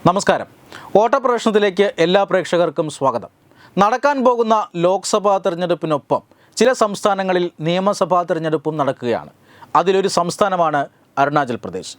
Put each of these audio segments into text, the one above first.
നമസ്കാരം. ഓട്ടപ്രദർശനത്തിലേക്ക് എല്ലാ പ്രേക്ഷകർക്കും സ്വാഗതം. നടക്കാൻ പോകുന്ന ലോക്സഭാ തെരഞ്ഞെടുപ്പിനൊപ്പം ചില സംസ്ഥാനങ്ങളിൽ നിയമസഭാ തെരഞ്ഞെടുപ്പും നടക്കുകയാണ്. അതിലൊരു സംസ്ഥാനമാണ് അരുണാചൽ പ്രദേശ്.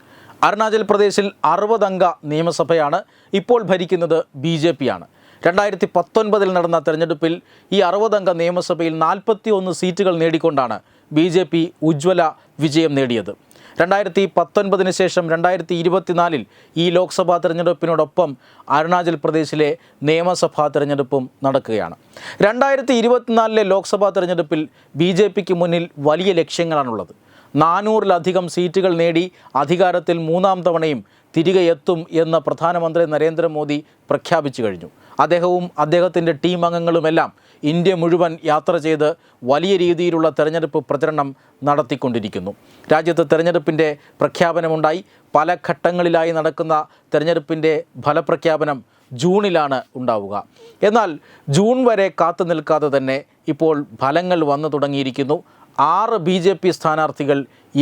അരുണാചൽ പ്രദേശിൽ 60 അംഗ നിയമസഭയാണ്. ഇപ്പോൾ ഭരിക്കുന്നത് BJP ആണ്. 2019 നടന്ന തെരഞ്ഞെടുപ്പിൽ ഈ 60 അംഗ നിയമസഭയിൽ 41 സീറ്റുകൾ നേടിക്കൊണ്ടാണ് BJP ഉജ്ജ്വല വിജയം നേടിയത്. 2019 ശേഷം 2024 ഈ ലോക്സഭാ തെരഞ്ഞെടുപ്പിനോടൊപ്പം അരുണാചൽ പ്രദേശിലെ നിയമസഭാ തെരഞ്ഞെടുപ്പും നടക്കുകയാണ്. 2024 ലോക്സഭാ തെരഞ്ഞെടുപ്പിൽ BJPക്ക് മുന്നിൽ വലിയ ലക്ഷ്യങ്ങളാണുള്ളത്. 400-ലധികം സീറ്റുകൾ നേടി അധികാരത്തിൽ 3ാം തവണയും തിരികെ എത്തും എന്ന് പ്രധാനമന്ത്രി നരേന്ദ്രമോദി പ്രഖ്യാപിച്ചു കഴിഞ്ഞു. അദ്ദേഹവും അദ്ദേഹത്തിൻ്റെ ടീം അംഗങ്ങളുമെല്ലാം ഇന്ത്യ മുഴുവൻ യാത്ര ചെയ്ത് വലിയ രീതിയിലുള്ള തെരഞ്ഞെടുപ്പ് പ്രചരണം നടത്തിക്കൊണ്ടിരിക്കുന്നു. രാജ്യത്ത് തെരഞ്ഞെടുപ്പിൻ്റെ പ്രഖ്യാപനമുണ്ടായി. പല ഘട്ടങ്ങളിലായി നടക്കുന്ന തെരഞ്ഞെടുപ്പിൻ്റെ ഫലപ്രഖ്യാപനം ജൂണിലാണ് ഉണ്ടാവുക. എന്നാൽ ജൂൺ വരെ കാത്തു നിൽക്കാതെ തന്നെ ഇപ്പോൾ ഫലങ്ങൾ വന്നു തുടങ്ങിയിരിക്കുന്നു. 6 BJP സ്ഥാനാർത്ഥികൾ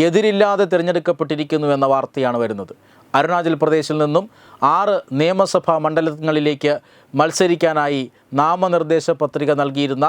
എതിരില്ലാതെ തിരഞ്ഞെടുക്കപ്പെട്ടിരിക്കുന്നു എന്ന വാർത്തയാണ് വരുന്നത്. അരുണാചൽ പ്രദേശിൽ നിന്നും 6 നിയമസഭാ മണ്ഡലങ്ങളിലേക്ക് മത്സരിക്കാനായി നാമനിർദ്ദേശ പത്രിക നൽകിയിരുന്ന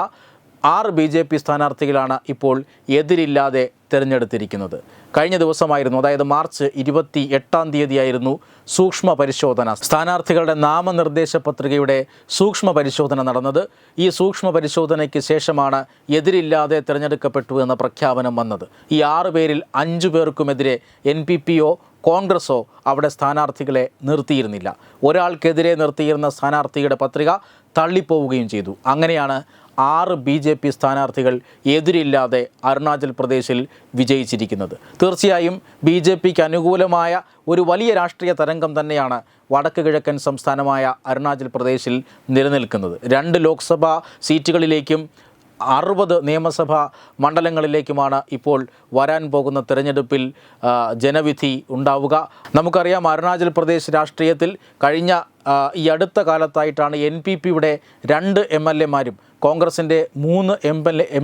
6 BJP സ്ഥാനാർത്ഥികളാണ് ഇപ്പോൾ എതിരില്ലാതെ തിരഞ്ഞെടുത്തിരിക്കുന്നത്. കഴിഞ്ഞ ദിവസമായിരുന്നു, അതായത് മാർച്ച് 28-ാം തീയതിയായിരുന്നു സൂക്ഷ്മ പരിശോധന. സ്ഥാനാർത്ഥികളുടെ നാമനിർദ്ദേശ പത്രികയുടെ സൂക്ഷ്മ പരിശോധന നടന്നത്. ഈ സൂക്ഷ്മ പരിശോധനയ്ക്ക് ശേഷമാണ് എതിരില്ലാതെ തിരഞ്ഞെടുക്കപ്പെട്ടു എന്ന പ്രഖ്യാപനം വന്നത്. ഈ 6 പേരിൽ 5 പേർക്കുമെതിരെ NPPയോ കോൺഗ്രസോ അവിടെ സ്ഥാനാർത്ഥികളെ നിർത്തിയിരുന്നില്ല. ഒരാൾക്കെതിരെ നിർത്തിയിരുന്ന സ്ഥാനാർത്ഥിയുടെ പത്രിക തള്ളിപ്പോവുകയും ചെയ്തു. അങ്ങനെയാണ് 6 BJP സ്ഥാനാർത്ഥികൾ എതിരില്ലാതെ അരുണാചൽ പ്രദേശിൽ വിജയിച്ചിരിക്കുന്നത്. തീർച്ചയായും BJPക്ക് അനുകൂലമായ ഒരു വലിയ രാഷ്ട്രീയ തരംഗം തന്നെയാണ് വടക്ക് കിഴക്കൻ സംസ്ഥാനമായ അരുണാചൽ പ്രദേശിൽ നിലനിൽക്കുന്നത്. 2 ലോക്സഭാ സീറ്റുകളിലേക്കും 60 നിയമസഭാ മണ്ഡലങ്ങളിലേക്കുമാണ് ഇപ്പോൾ വരാൻ പോകുന്ന തെരഞ്ഞെടുപ്പിൽ ജനവിധി ഉണ്ടാവുക. നമുക്കറിയാം, അരുണാചൽ പ്രദേശ് രാഷ്ട്രീയത്തിൽ കഴിഞ്ഞ ഈ അടുത്ത കാലത്തായിട്ടാണ് NPPയുടെ 2 MLAമാരും കോൺഗ്രസിൻ്റെ 3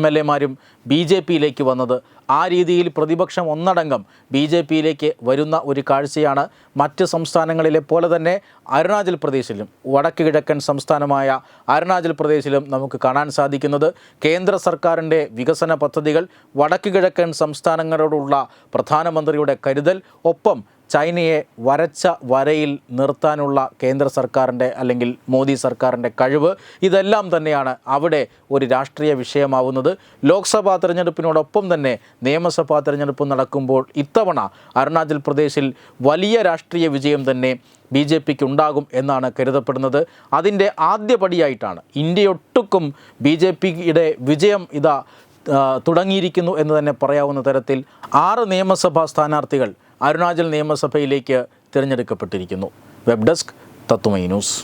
MLAമാരും BJPയിലേക്ക് വന്നത്. ആ രീതിയിൽ പ്രതിപക്ഷം ഒന്നടങ്കം BJPയിലേക്ക് വരുന്ന ഒരു കാഴ്ചയാണ് മറ്റ് സംസ്ഥാനങ്ങളിലെ പോലെ തന്നെ അരുണാചൽ പ്രദേശിലും വടക്ക് കിഴക്കൻ സംസ്ഥാനമായ അരുണാചൽ പ്രദേശിലും നമുക്ക് കാണാൻ സാധിക്കുന്നത്. കേന്ദ്ര സർക്കാരിൻ്റെ വികസന പദ്ധതികൾ, വടക്ക് കിഴക്കൻ സംസ്ഥാനങ്ങളോടുള്ള പ്രധാനമന്ത്രിയുടെ കരുതൽ, ഒപ്പം ചൈനയെ വരച്ച വരയിൽ നിർത്താനുള്ള കേന്ദ്ര സർക്കാരിൻ്റെ അല്ലെങ്കിൽ മോദി സർക്കാരിൻ്റെ കഴിവ്, ഇതെല്ലാം തന്നെയാണ് അവിടെ ഒരു രാഷ്ട്രീയ വിഷയമാവുന്നത്. ലോക്സഭാ തെരഞ്ഞെടുപ്പിനോടൊപ്പം തന്നെ നിയമസഭാ തെരഞ്ഞെടുപ്പ് നടക്കുമ്പോൾ ഇത്തവണ അരുണാചൽ പ്രദേശിൽ വലിയ രാഷ്ട്രീയ വിജയം തന്നെ BJPക്ക് ഉണ്ടാകും എന്നാണ് കരുതപ്പെടുന്നത്. അതിൻ്റെ ആദ്യപടിയായിട്ടാണ് ഇന്ത്യയൊട്ടുക്കും BJPയുടെ വിജയം ഇതാ തുടങ്ങിയിരിക്കുന്നു എന്ന് തന്നെ പറയാവുന്ന തരത്തിൽ 6 നിയമസഭാ സ്ഥാനാർത്ഥികൾ അരുണാചൽ നിയമസഭയിലേക്ക് തിരഞ്ഞെടുക്കപ്പെട്ടിരിക്കുന്നു. വെബ് ഡെസ്ക് തത്വമൈ ന്യൂസ്.